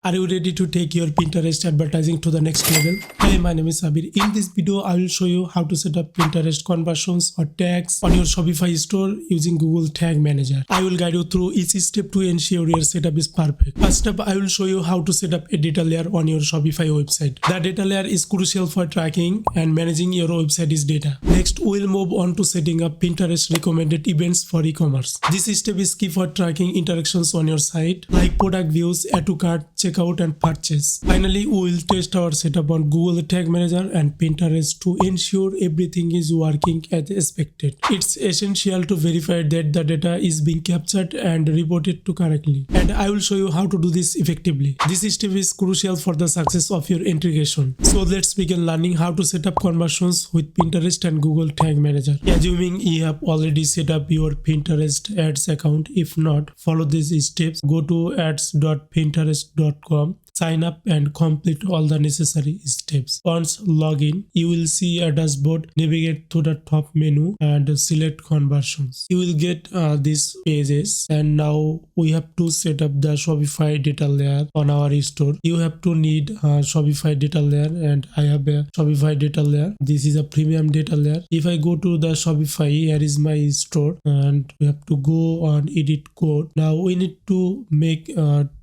Are you ready to take your Pinterest advertising to the next level? Hey, my name is Sabir. In this video, I will show you how to set up Pinterest conversions or tags on your Shopify store using Google Tag Manager. I will guide you through each step to ensure your setup is perfect. First up, I will show you how to set up a data layer on your Shopify website. The data layer is crucial for tracking and managing your website's data. Next, we'll move on to setting up Pinterest recommended events for e-commerce. This step is key for tracking interactions on your site, like product views, add to cart, checkout and purchase. Finally, we will test our setup on Google Tag Manager and Pinterest to ensure everything is working as expected. It's essential to verify that the data is being captured and reported to correctly. And I will show you how to do this effectively. This step is crucial for the success of your integration. So let's begin learning how to set up conversions with Pinterest and Google Tag Manager. Assuming you have already set up your Pinterest ads account, if not, follow these steps. Go to ads.pinterest.com, sign up and complete all the necessary steps. Once login, you will see a dashboard. Navigate to the top menu and select conversions. You will get these pages, and now we have to set up the Shopify data layer on our store. You have to need a Shopify data layer, and I have a Shopify data layer. This is a premium data layer. If I go to the Shopify, here is my store, and we have to go on edit code. Now we need to make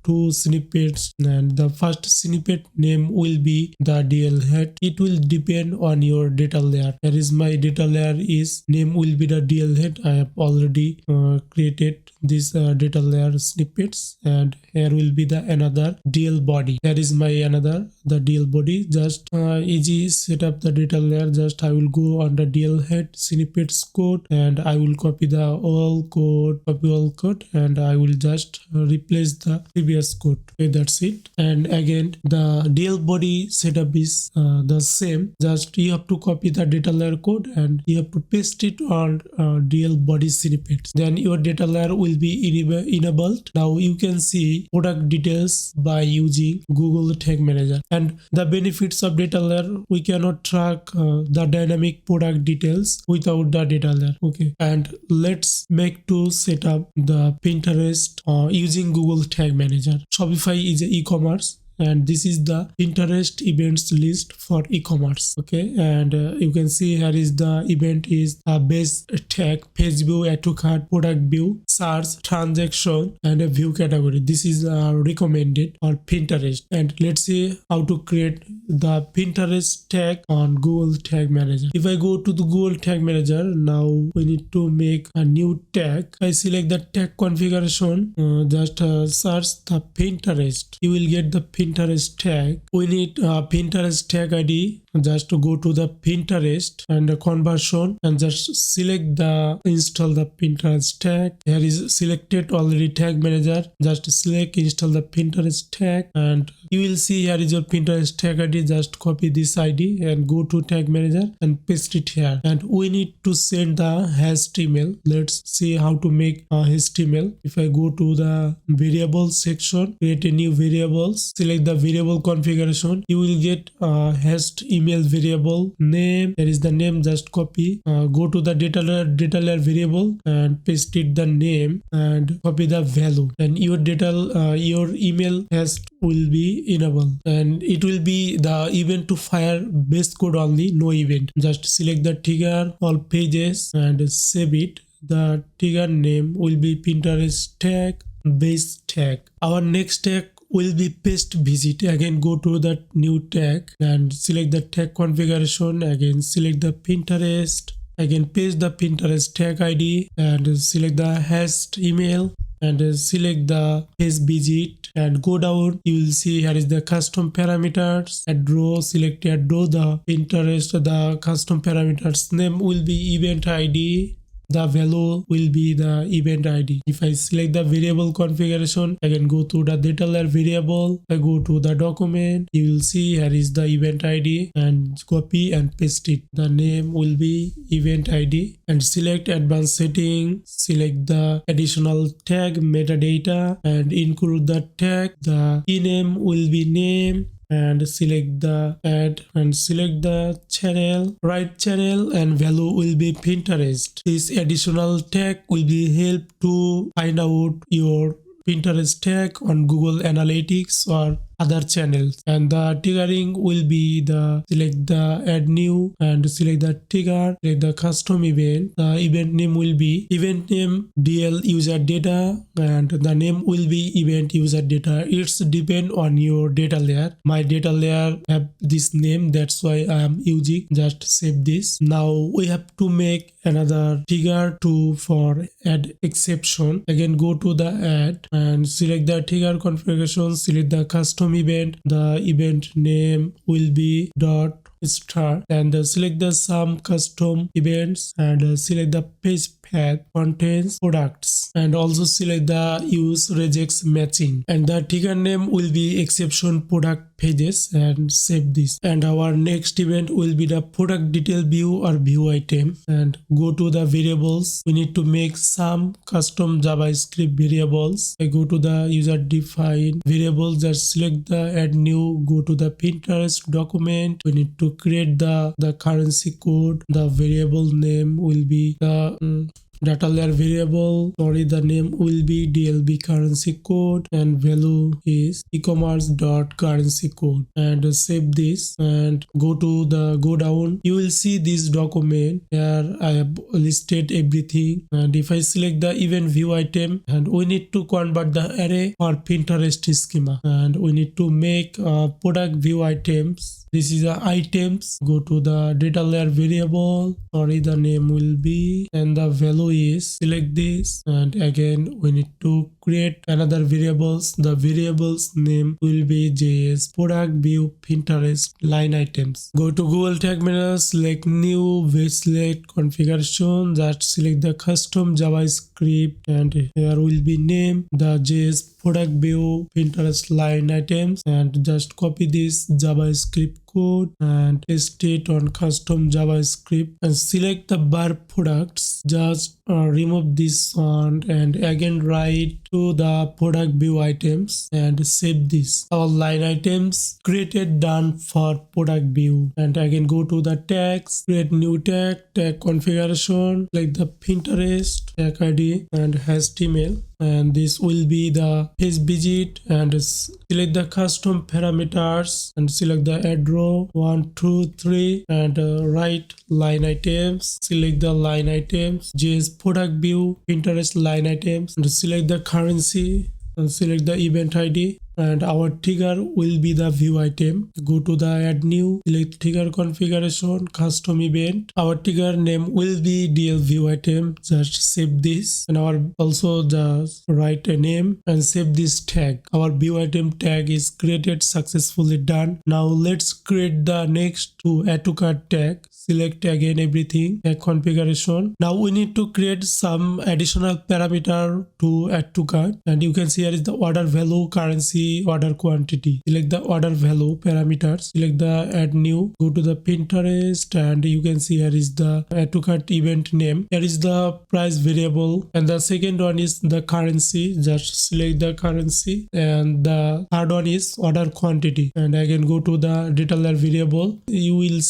two snippets, and the first snippet name will be the DL head. It will depend on your data layer. Here is my data layer, is name will be the DL head. I have already created this data layer snippets, and here will be the another DL body. Here is my another the DL body. Just easy set up the data layer. Just I will go on the DL head snippets code, and I will copy the all code, and I will just replace the previous code. Okay, that's it. And again, the DL body setup is the same. Just you have to copy the data layer code and you have to paste it on DL body snippets. Then your data layer will be enabled. Now you can see product details by using Google Tag Manager. And the benefits of data layer, we cannot track the dynamic product details without the data layer. Okay, and let's make to set up the Pinterest using Google Tag Manager. Shopify is an e-commerce, and this is the Pinterest events list for e-commerce. Okay, and you can see here is the event is a base tag, page view, add to cart, product view, search, transaction, and a view category. This is recommended on Pinterest. And let's see how to create the Pinterest tag on Google Tag Manager. If I go to the Google Tag Manager, now we need to make a new tag. I select the tag configuration, just search the Pinterest. You will get the Pinterest tag. We need Pinterest tag ID. Just to go to the Pinterest and the conversion, and just select the install the Pinterest tag. Here is selected already Tag Manager. Just select install the Pinterest tag, and you will see here is your Pinterest tag ID. Just copy this ID and go to Tag Manager and paste it here. And we need to send the HTML. Let's see how to make HTML. If I go to the variable section, create a new variables, select the variable configuration, you will get HTML variable name. There is the name. Just copy, go to the data layer variable and paste it the name and copy the value, and your data your email has will be enabled, and it will be the event to fire base code only, no event. Just select the trigger all pages and save it. The trigger name will be Pinterest tag base tag. Our next tag will be paste visit. Again, go to that new tag and select the tag configuration. Again, select the Pinterest. Again, paste the Pinterest tag ID and select the hash email and select the page visit, and go down. You will see here is the custom parameters. Add row, select add row, the Pinterest, the custom parameters name will be event ID. The value will be the event ID. If I select the variable configuration, I can go to the data layer variable. I go to the document. You will see here is the event ID, and copy and paste it. The name will be event ID, and select advanced setting. Select the additional tag metadata and include the tag. The key name will be name, and select the add and select the channel, right channel, and value will be Pinterest. This additional tag will be help to find out your Pinterest tag on Google Analytics or other channels. And the triggering will be the select the add new and select the trigger, select the custom event. The event name will be event name DL user data, and the name will be event user data. It's depend on your data layer. My data layer have this name, that's why I am using. Just save this. Now we have to make another trigger for add exception. Again, go to the add and select the trigger configuration, select the custom event. The event name will be dot start, and select the some custom events, and select the page path contains products, and also select the use regex matching, and the trigger name will be exception product pages, and save this. And our next event will be the product detail view or view item, and go to the variables. We need to make some custom JavaScript variables. I go to the user define variables, just select the add new, go to the Pinterest document. We need to create the currency code. The variable name will be the data layer variable, the name will be DLB currency code, and value is e-commerce dot currency code, and save this and go down. You will see this document here. I have listed everything, and if I select the event view item, and we need to convert the array for Pinterest schema, and we need to make product view items. This is the items. Go to the data layer variable, the name will be, and the value is, select this, and again we need to create another variables. The variables name will be JS product view Pinterest line items. Go to Google Tag Manager, select new, select configuration, just select the custom JavaScript, and here will be name the JS product view Pinterest line items, and just copy this JavaScript code and paste it on custom JavaScript, and select the bar products. Just remove this one and again write to the product view items, and save this. Our line items created, done for product view. And again go to the tags, create new tag configuration, like the Pinterest tag ID and HTML, and this will be the page visit, and select the custom parameters and select the add row 1 2 3, and write line items, select the line items, JS product view Pinterest line items, and select the currency and select the event ID, and our trigger will be the view item. Go to the add new, select trigger configuration, custom event. Our trigger name will be DL view item. Just save this, and our also just write a name and save this tag. Our view item tag is created successfully, done. Now let's create the next to add to cart tag. Select again everything, tag configuration. Now we need to create some additional parameter to add to cart, and you can see here is the order value, currency, order quantity. Select the order value parameters, select the add new, go to the Pinterest, and you can see here is the add to cart event name. Here is the price variable, and the second one is the currency. Just select the currency, and the third one is order quantity. And again go to the data layer variable. You will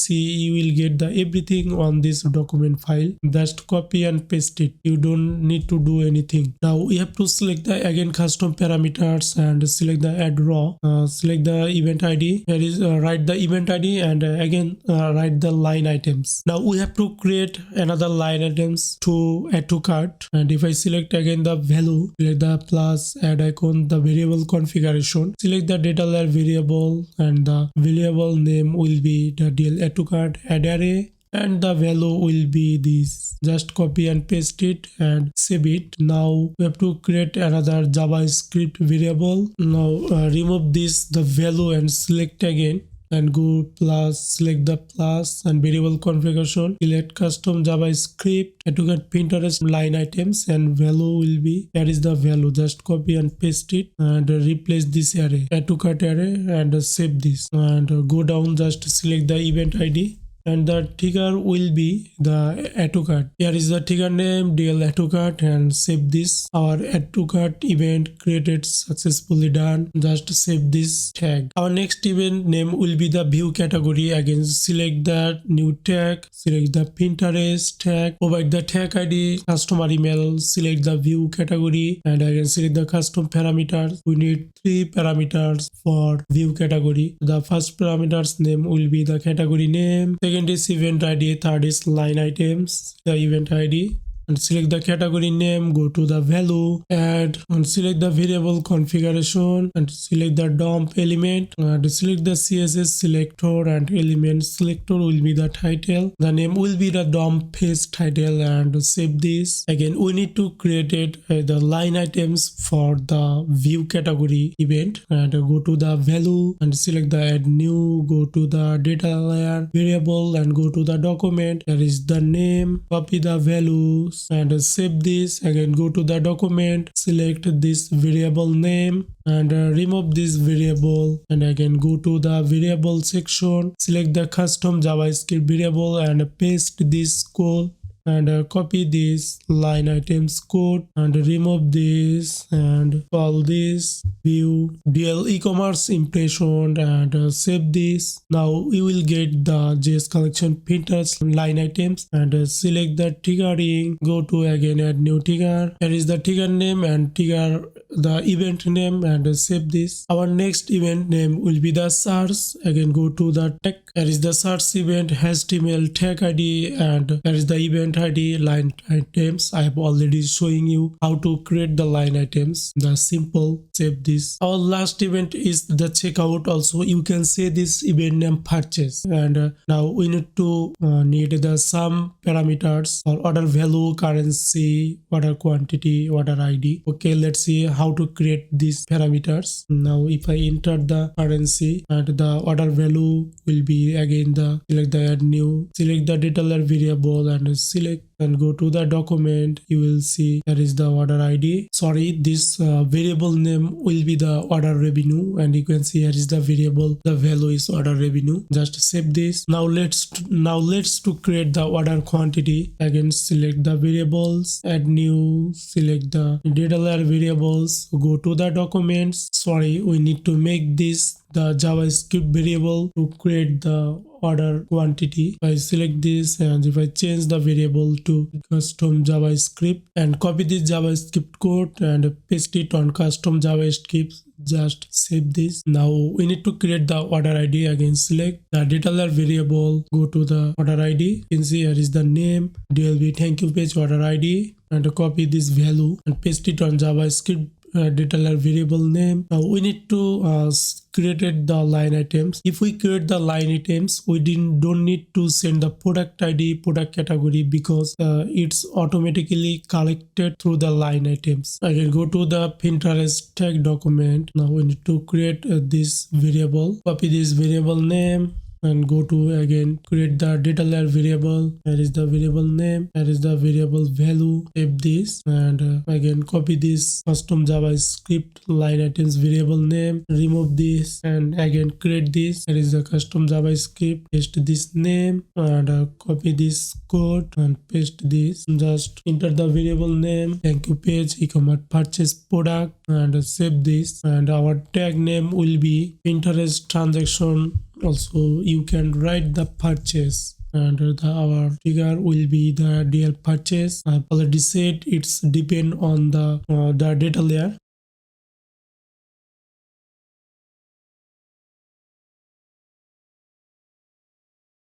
get the everything on this document file. Just copy and paste it. You don't need to do anything. Now we have to select the again custom parameters and select the add raw. Select the event ID. Here is write the event ID, and again write the line items. Now we have to create another line items to add to cart, and if I select again the value, select the plus add icon, the variable configuration, select the data layer variable, and the variable name will be the DL add to cart add array, and the value will be this. Just copy and paste it and save it. Now we have to create another JavaScript variable. Now remove the value and select again, and go plus, select the plus and variable configuration, select custom JavaScript, add to get Pinterest line items, and value will be, here is the value. Just copy and paste it and replace this array, add to cart array, and save this, and go down, just select the event ID and the trigger will be the add to cart. Here is the trigger name DL add to cart, and save this. Our add to cart event created successfully done. Just save this tag. Our next event name will be the view category. Again, select the new tag, select the Pinterest tag, provide the tag ID, customer email, select the view category, and again select the custom parameters. We need 3 parameters for view category. The first parameter's name will be the category name, second is event ID, third is line items, the event ID. And select the category name, go to the value, add, and select the variable configuration, and select the DOM element, and select the CSS selector, and element selector will be the title. The name will be the DOM page title, and save this. Again, we need to create the line items for the view category event, and go to the value and select the add new, go to the data layer variable and go to the document. There is the name, copy the values and save this. Again, go to the document, select this variable name and remove this variable, and again go to the variable section, select the custom JavaScript variable and paste this code, and copy this line items code and remove this and call this view DL e-commerce impression, and save this. Now you will get the JS collection Pinterest line items, and select the triggering, go to again add new trigger. Here is the trigger name and trigger the event name, and save this. Our next event name will be the search. Again go to the tag. Here is the search event HTML tag ID, and here is the event ID line items. I have already showing you how to create the line items. The simple. Save this. Our last event is the checkout. Also you can say this event name purchase, and now we need to need the some parameters or order value, currency, order quantity, order ID. Okay, let's see how to create these parameters. Now if I enter the currency and the order value will be again the select the add new, select the detailer variable and select and go to the document. You will see there is the order ID. Sorry, this variable name will be the order revenue, and you can see here is the variable, the value is order revenue. Just save this. Now let's to create the order quantity. Again select the variables, add new, select the data layer variables, go to the documents. Sorry, we need to make this the JavaScript variable to create the order quantity. If I select this and if I change the variable to custom JavaScript and copy this JavaScript code and paste it on custom JavaScript, just save this. Now we need to create the order ID. Again select the data layer variable, go to the order ID. You can see here is the name DLB thank you page order ID, and copy this value and paste it on JavaScript data layer variable name. Now we need to create the line items. If we create the line items, we don't need to send the product ID, product category, because it's automatically collected through the line items. I can go to the Pinterest tag document. Now we need to create this variable, copy this variable name and go to again create the data layer variable. Here is the variable name, here is the variable value. Save this and again copy this custom JavaScript line items variable name, remove this and again create this. Here is the custom JavaScript, paste this name and copy this code and paste this. Just enter the variable name thank you page e-commerce purchase product and save this, and our tag name will be Pinterest transaction. Also you can write the purchase, and our trigger will be the DL purchase. I've already said it's depend on the data layer.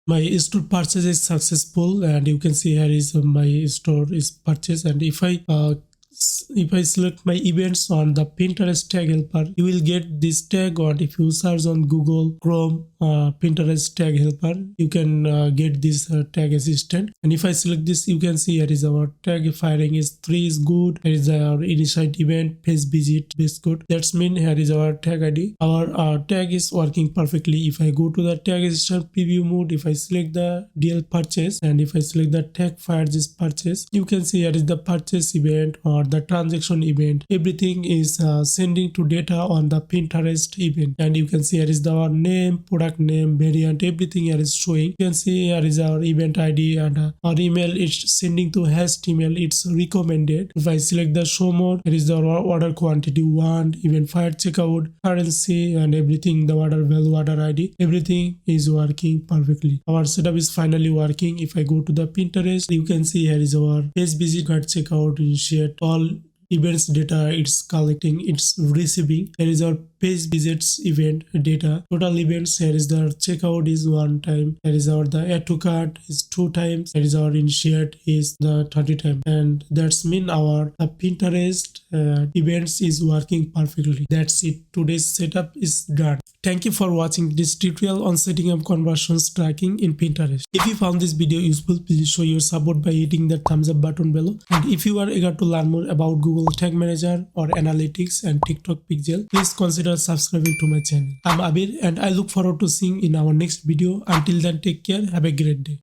My store purchase is successful, and you can see here is my store is purchased. And if I select my events on the Pinterest tag helper, you will get this tag. Or if you search on Google Chrome Pinterest tag helper, you can get this tag assistant. And if I select this, you can see here is our tag firing is 3 is good. Here is our initiate event page visit base code. That's mean here is our tag ID. Our tag is working perfectly. If I go to the tag assistant preview mode, if I select the DL purchase and if I select the tag fires is purchase, you can see here is the purchase event or or the transaction event. Everything is sending to data on the Pinterest event, and you can see here is our name, product name, variant, everything here is showing. You can see here is our event ID and our email. It's sending to hashed email. It's recommended. If I select the show more, here is the order quantity 1, event fire checkout, currency, and everything, the order value, order ID, everything is working perfectly. Our setup is finally working. If I go to the Pinterest, you can see here is our page visit, cart checkout, initiate, all events data it's collecting, it's receiving. Here is our page visits event data, total events. Here is the checkout is 1 time, here is our the add to cart is 2 times, here is our initiate is the 30 times, and that's mean our Pinterest events is working perfectly. That's it, today's setup is done. Thank you for watching this tutorial on setting up conversions tracking in Pinterest. If you found this video useful, please show your support by hitting the thumbs up button below. And if you are eager to learn more about Google Tag Manager or analytics and TikTok Pixel, please consider subscribing to my channel. I'm Abir and I look forward to seeing in our next video. Until then, take care. Have a great day.